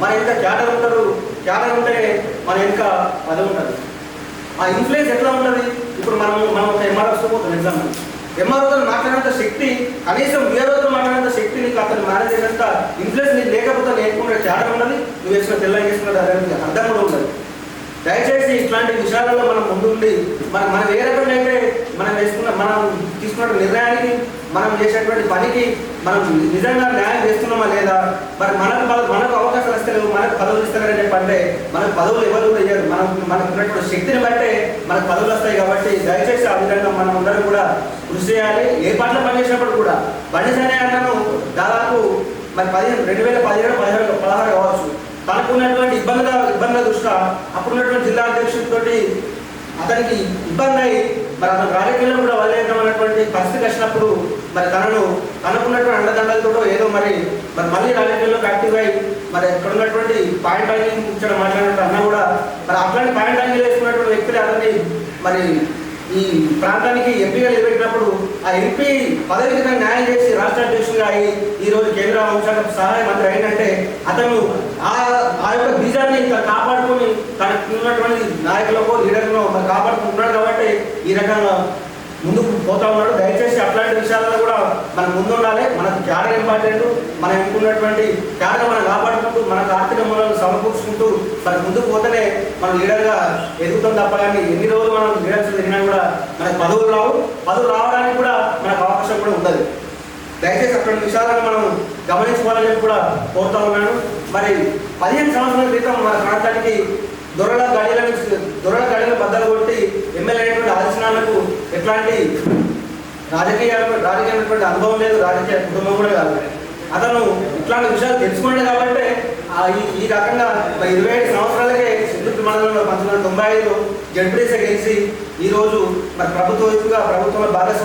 మన ఎంత క్యాడర్ ఉంటారు, క్యాడర్ ఉంటే మన ఎంత పదవి ఉంటుంది. ఆ ఇన్ఫ్లుయెన్స్ ఎట్లా ఉంటుంది? ఇప్పుడు మనం ఒక ఎంఆర్ఓతో పోతాం ఎగ్జాంపుల్, ఎంఆర్ఓతో మాట్లాడినంత శక్తి, కనీసం వీఆర్ఓతో మాట్లాడినంత శక్తి నీకు అతను మేనేజ్ చేసినంత ఇన్ఫ్లుయెన్స్ నీకు లేకపోతే నేర్చుకునే క్యాడర్ ఉన్నది, నువ్వు వేసిన తెల్లగా వేసుకున్నది అదే అర్థం కూడా ఉండదు. దయచేసి ఇట్లాంటి విషయాలలో మనం ముందు ఉండి మనం ఏ రకంగా అయితే మనం మనం తీసుకున్న నిర్ణయానికి, మనం చేసేటువంటి పనికి మనం నిజంగా న్యాయం చేస్తున్నామా లేదా, మరి మనకు అవకాశాలు వస్తలేవు, మనకు పదవులు ఇస్తారని చెప్పంటే మనకు పదవులు ఎవరు కూడా ఇయ్యారు, మనకు ఉన్నటువంటి శక్తిని బట్టే మనకు పదవులు వస్తాయి. కాబట్టి దయచేసి ఆ విధంగా మనం అందరం కూడా కృషి చేయాలి. ఏ పాటలు పనిచేసినప్పుడు కూడా బండి సంజయ్ అన్నను దాదాపు మరి 2017-16 కావచ్చు, తనకున్నటువంటి ఇబ్బందుల దృష్ట్యా అప్పుడున్నటువంటి జిల్లా అధ్యక్షుడితో అతనికి ఇబ్బంది అయి మరి అతను రాజకీయాల్లో కూడా వదిలేద్దామన్నటువంటి పరిస్థితి వచ్చినప్పుడు మరి తనకున్నటువంటి అండదండలతో ఏదో మరి మళ్ళీ రాజకీయాల్లోకి యాక్టివ్ అయ్యి మరి ఇక్కడ ఉన్నటువంటి పాయింట్ యాంగిల్ ఇచ్చడం మాట్లాడినట్టు అన్న కూడా మరి అట్లాంటి పాయింట్ యాంగిల్ వేసుకున్నటువంటి వ్యక్తులు అతన్ని మరి ఈ ప్రాంతానికి ఎంపీగా నిలబెట్టినప్పుడు ఆ ఎంపీ పదవికి న్యాయం చేసి రాష్ట్ర అధ్యక్షుడిగా అయ్యి ఈరోజు కేంద్ర హోంశాఖ సహాయ మంత్రి అయినంటే అతను ఆ యొక్క బీజాన్ని కాపాడుకొని తనకు ఉన్నటువంటి నాయకులకు లీడర్లను మరి కాపాడుకుంటున్నాడు. కాబట్టి ఈ రకంగా ముందుకు పోతా ఉన్నాడు. దయచేసి అట్లాంటి విషయాలలో కూడా మనం ముందుండాలి. మనకు క్యాడర్ ఇంపార్టెంట్, మనం ఎన్నుకున్నటువంటి క్యాడర్ మనం కాపాడుకుంటూ మనకు ఆర్థిక మూలాలను సమకూర్చుకుంటూ మనకు ముందుకు పోతేనే మనం లీడర్గా ఎదుగుతాం తప్ప కానీ ఎన్ని రోజులు మనం లీడర్స్ తిరిగినా కూడా మనకు పదవులు రావడానికి కూడా మనకు అవకాశం కూడా ఉండదు. దయచేసి అటువంటి విషయాలను మనం గమనించుకోవాలని కూడా కోరుతా ఉన్నాను. మరి 15 సంవత్సరాల క్రితం మన ప్రాంతానికి దొరల గడిలను బద్దలు కొట్టి ఎమ్మెల్యే అయినటువంటి ఆదిశనాలకు ఎట్లాంటి రాజకీయమైనటువంటి అనుభవం లేదు, రాజకీయ కుటుంబం కూడా కాదు. అతను ఇట్లాంటి విషయాలు తెలుసుకున్నాడు కాబట్టి ఈ రకంగా 27 సంవత్సరాలకే సింధుర్తి మండలంలో 1995లో జడ్పీటీసీ గెలిచి ఈరోజు మరి ప్రభుత్వంలో భాగస్వామ్యం